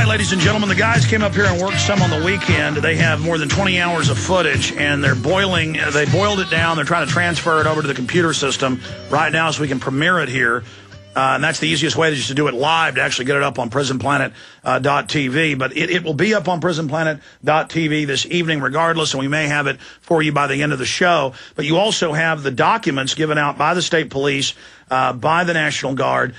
Ladies and gentlemen, the guys came up here and worked some on the weekend. They have more than 20 hours of footage, and they boiled it down. They're trying to transfer it over to the computer system right now so we can premiere it here. And that's the easiest way, just to do it live, to actually get it up on prisonplanet.tv. But it will be up on prisonplanet.tv this evening regardless, and we may have it for you by the end of the show. But you also have the documents given out by the state police, by the National Guard.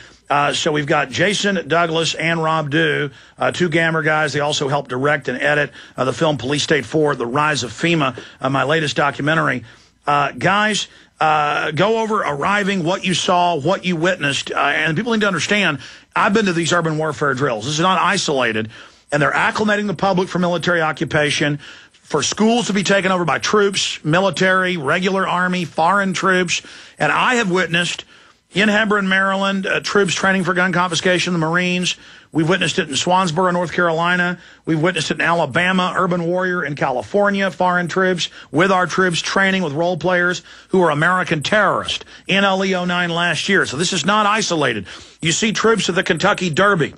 So we've got Jason Douglas and Rob Dew, two Gammer guys. They also helped direct and edit the film Police State 4, The Rise of FEMA, my latest documentary. Guys, go over arriving, what you saw, what you witnessed. And people need to understand, I've been to these urban warfare drills. This is not isolated. And they're acclimating the public for military occupation, for schools to be taken over by troops, military, regular army, foreign troops. And I have witnessed in Hebron, Maryland, troops training for gun confiscation, the Marines. We've witnessed it in Swansboro, North Carolina. We've witnessed it in Alabama, urban warrior in California, foreign troops with our troops training with role players who are American terrorists in LE09 last year. So this is not isolated. You see troops at the Kentucky Derby.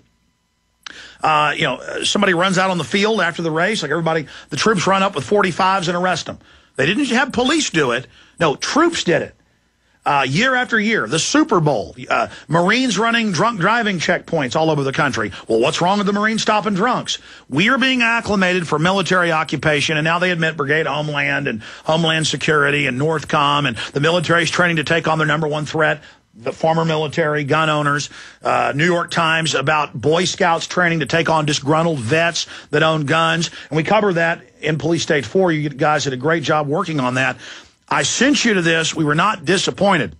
Somebody runs out on the field after the race, like everybody, the troops run up with 45s and arrest them. They didn't have police do it. No, troops did it. Year after year, the Super Bowl, Marines running drunk driving checkpoints all over the country. Well, what's wrong with the Marines stopping drunks? We are being acclimated for military occupation, and now they admit Brigade Homeland and Homeland Security and Northcom, and the military's training to take on their #1 threat, the former military, gun owners. New York Times about Boy Scouts training to take on disgruntled vets that own guns. And we cover that in Police State 4. You guys did a great job working on that. I sent you to this. We were not disappointed.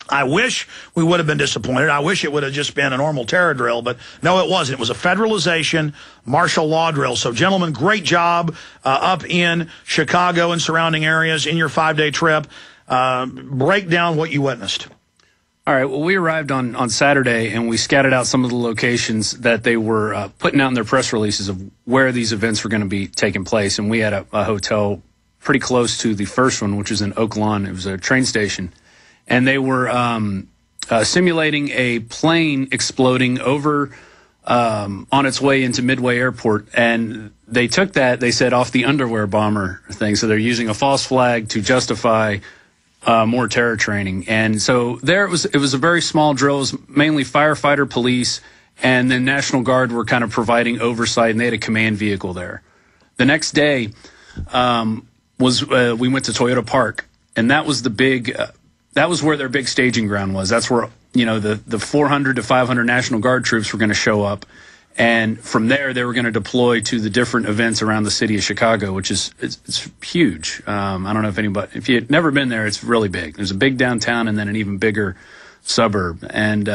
I wish we would have been disappointed. I wish it would have just been a normal terror drill, but no, it wasn't. It was a federalization martial law drill. So, gentlemen, great job up in Chicago and surrounding areas in your 5-day trip. Break down what you witnessed. All right, well, we arrived on Saturday, and we scattered out some of the locations that they were putting out in their press releases of where these events were going to be taking place. And we had a hotel pretty close to the first one, which was in Oak Lawn. It was a train station. And they were simulating a plane exploding over on its way into Midway Airport. And they took that, they said, off the underwear bomber thing. So they're using a false flag to justify more terror training. And so there it was a very small drill. It was mainly firefighter, police, and then National Guard were kind of providing oversight, and they had a command vehicle there. The next day we went to Toyota Park, and that was the big that was where their big staging ground was. That's where, the 400 to 500 National Guard troops were going to show up. And from there, they were going to deploy to the different events around the city of Chicago, which is it's huge. I don't know if you've never been there, it's really big. There's a big downtown and then an even bigger suburb. And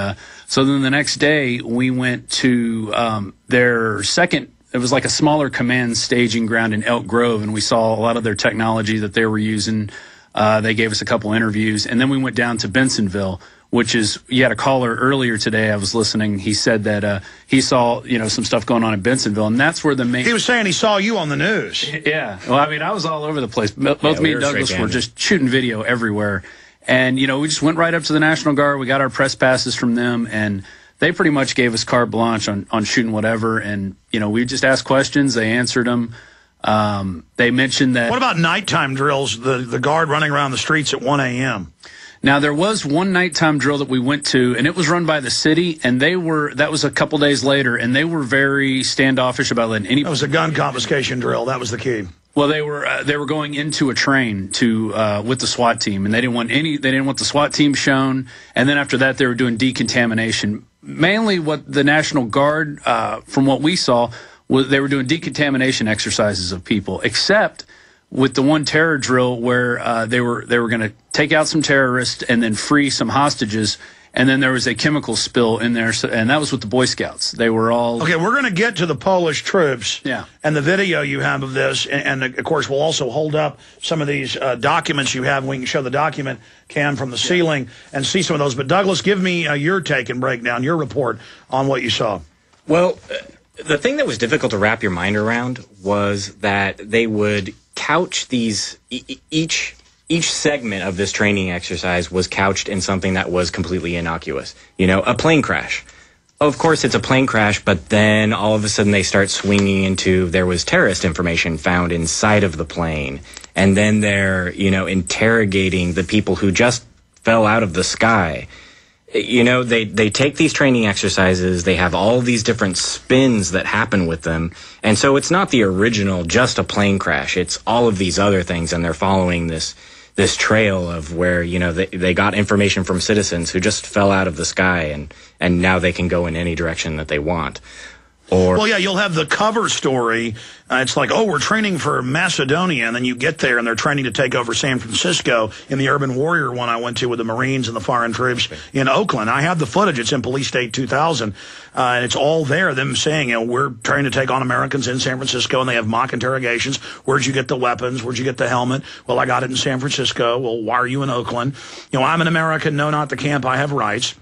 so then the next day, we went to their second. It was like a smaller command staging ground in Elk Grove, and we saw a lot of their technology that they were using. They gave us a couple interviews, and then we went down to Bensonville, which is, you had a caller earlier today, I was listening, he said that he saw, some stuff going on in Bensonville, and that's where the main... He was saying he saw you on the news. Yeah, well, I mean, I was all over the place. Both me and Douglas were just shooting video everywhere, and, we just went right up to the National Guard, we got our press passes from them, and they pretty much gave us carte blanche on shooting whatever, and, we just asked questions, they answered them. They mentioned that... What about nighttime drills, the Guard running around the streets at 1 a.m.? Now, there was one nighttime drill that we went to, and it was run by the city, and that was a couple days later, and they were very standoffish about letting anybody... That was a gun confiscation drill. That was the key. Well, they were going into a train with the SWAT team, and they didn't want the SWAT team shown, and then after that, they were doing decontamination. Mainly what the National Guard, from what we saw, was they were doing decontamination exercises of people, except with the one terror drill where they were going to take out some terrorists and then free some hostages, and then there was a chemical spill in there, and that was with the Boy Scouts. They were all... Okay, we're going to get to the Polish troops and the video you have of this, and of course we'll also hold up some of these documents you have. We can show the document cam from the ceiling and see some of those. But Douglas, give me your take and breakdown, your report on what you saw. Well... The thing that was difficult to wrap your mind around was that they would couch these, each segment of this training exercise was couched in something that was completely innocuous. You know, a plane crash. Of course, it's a plane crash, but then all of a sudden they start swinging into there was terrorist information found inside of the plane. And then they're, you know, interrogating the people who just fell out of the sky. You know, they take these training exercises, they have all these different spins that happen with them, and so it's not the original just a plane crash, it's all of these other things, and they're following this trail of where, you know, they got information from citizens who just fell out of the sky, and now they can go in any direction that they want. Or, well, yeah, you'll have the cover story. It's like, oh, we're training for Macedonia, and then you get there, and they're training to take over San Francisco in the Urban Warrior one I went to with the Marines and the foreign troops in Oakland. I have the footage. It's in Police State 2000, and it's all there, them saying, you know, we're trying to take on Americans in San Francisco, and they have mock interrogations. Where'd you get the weapons? Where'd you get the helmet? Well, I got it in San Francisco. Well, why are you in Oakland? You know, I'm an American. No, not the camp. I have rights.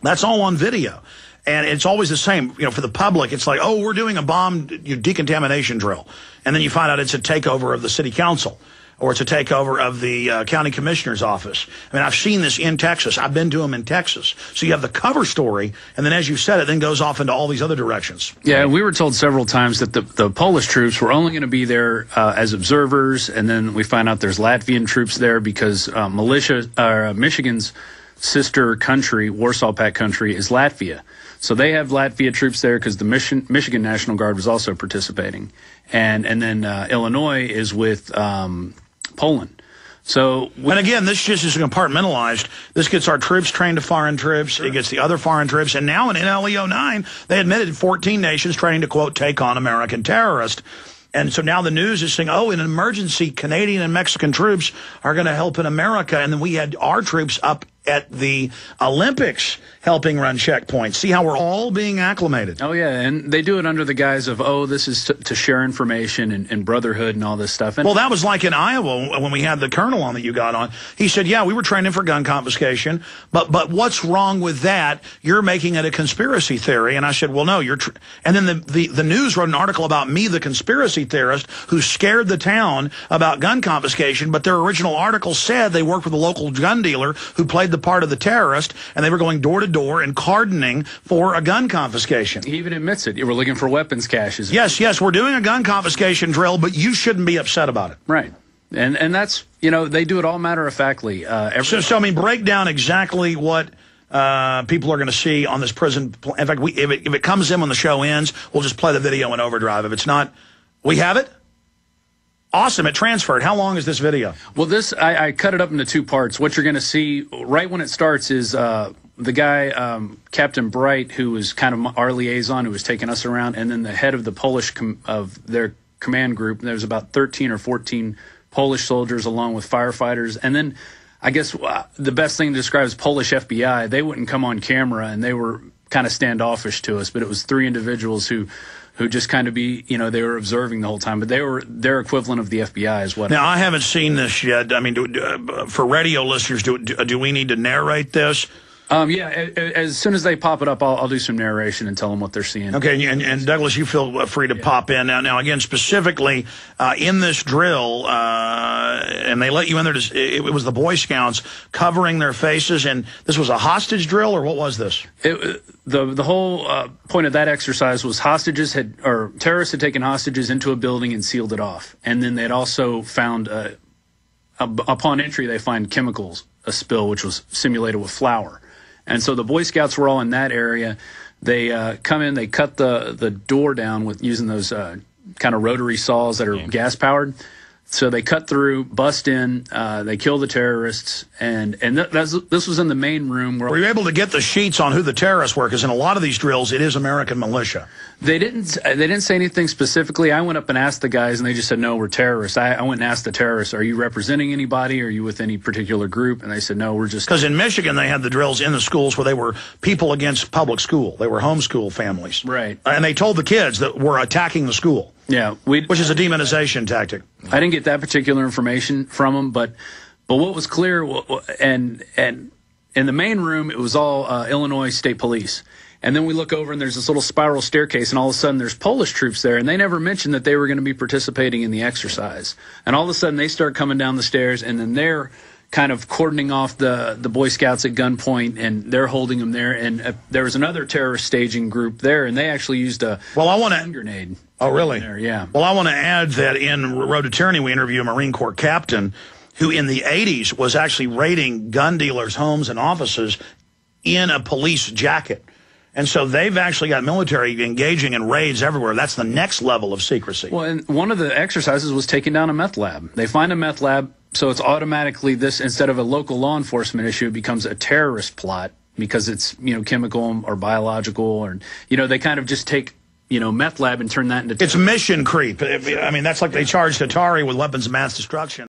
That's all on video. And it's always the same, you know, for the public. It's like, oh, we're doing a bomb decontamination drill. And then you find out it's a takeover of the city council, or it's a takeover of the county commissioner's office. I mean, I've seen this in Texas. I've been to them in Texas. So you have the cover story, and then as you said, it then goes off into all these other directions. Yeah, we were told several times that the Polish troops were only going to be there as observers, and then we find out there's Latvian troops there because Michigan's sister country, Warsaw Pact country, is Latvia. So they have Latvia troops there because the Michigan National Guard was also participating. And then Illinois is with Poland. So and again, this just is compartmentalized. This gets our troops trained to foreign troops. Sure. It gets the other foreign troops. And now in NLE 09, they admitted 14 nations trying to, quote, take on American terrorists. And so now the news is saying, oh, in an emergency, Canadian and Mexican troops are going to help in America. And then we had our troops up at the Olympics helping run checkpoints. See how we're all being acclimated. Oh, yeah, and they do it under the guise of, oh, this is to share information and brotherhood and all this stuff. And well, that was like in Iowa when we had the colonel on that you got on. He said, yeah, we were training for gun confiscation, but what's wrong with that? You're making it a conspiracy theory. And I said, well, no, you're and then the news wrote an article about me, the conspiracy theorist, who scared the town about gun confiscation, but their original article said they worked with a local gun dealer who played the part of the terrorist, and they were going door to door and cardoning for a gun confiscation. He even admits it. You were looking for weapons caches. Yes, we're doing a gun confiscation drill, but you shouldn't be upset about it. Right. And that's, you know, they do it all matter-of-factly. So, I mean, break down exactly what people are going to see on this prison. In fact, if it comes in when the show ends, we'll just play the video in overdrive. If it's not, we have it? Awesome. It transferred. How long is this video? Well, I cut it up into two parts. What you're going to see right when it starts is the guy, Captain Bright, who was kind of our liaison, who was taking us around, and then the head of the Polish of their command group. There was about 13 or 14 Polish soldiers along with firefighters. And then I guess the best thing to describe is Polish FBI. They wouldn't come on camera, and they were kind of standoffish to us, but it was three individuals who just kind of they were observing the whole time, but they were their equivalent of the FBI is what. Now, I haven't seen this yet. I mean, for radio listeners, do we need to narrate this? Yeah, as soon as they pop it up, I'll do some narration and tell them what they're seeing. Okay, and Douglas, you feel free to pop in. Now again, specifically in this drill, and they let you in there, it was the Boy Scouts covering their faces, and this was a hostage drill, or what was this? The whole point of that exercise was terrorists had taken hostages into a building and sealed it off. And then they had also found, upon entry, they find chemicals, a spill, which was simulated with flour. And so the Boy Scouts were all in that area. They come in, they cut the door down using those kind of rotary saws that are gas-powered. So they cut through, bust in, they kill the terrorists, and this was in the main room. Were you able to get the sheets on who the terrorists were? Because in a lot of these drills, it is American militia. They didn't say anything specifically. I went up and asked the guys, and they just said, no, we're terrorists. I went and asked the terrorists, are you representing anybody? Are you with any particular group? And they said, no, we're just... Because in Michigan, they had the drills in the schools where they were people against public school. They were homeschool families. Right. And they told the kids that we're attacking the school. Yeah. Which is a demonization tactic. I didn't get that particular information from them, but what was clear, and in the main room, it was all Illinois State Police. And then we look over, and there's this little spiral staircase, and all of a sudden there's Polish troops there, and they never mentioned that they were going to be participating in the exercise. And all of a sudden they start coming down the stairs, and then they're kind of cordoning off the Boy Scouts at gunpoint, and they're holding them there. And there was another terrorist staging group there, and they actually used a stun grenade. Oh, really? There, yeah. Well, I want to add that in Road to Tyranny, we interview a Marine Corps captain who in the 80s was actually raiding gun dealers' homes and offices in a police jacket. And so they've actually got military engaging in raids everywhere. That's the next level of secrecy. Well, and one of the exercises was taking down a meth lab. They find a meth lab, so it's automatically this, instead of a local law enforcement issue, it becomes a terrorist plot because it's, chemical or biological, or, they kind of just take, meth lab and turn that into... It's mission creep. I mean, that's like they charged Atari with weapons of mass destruction.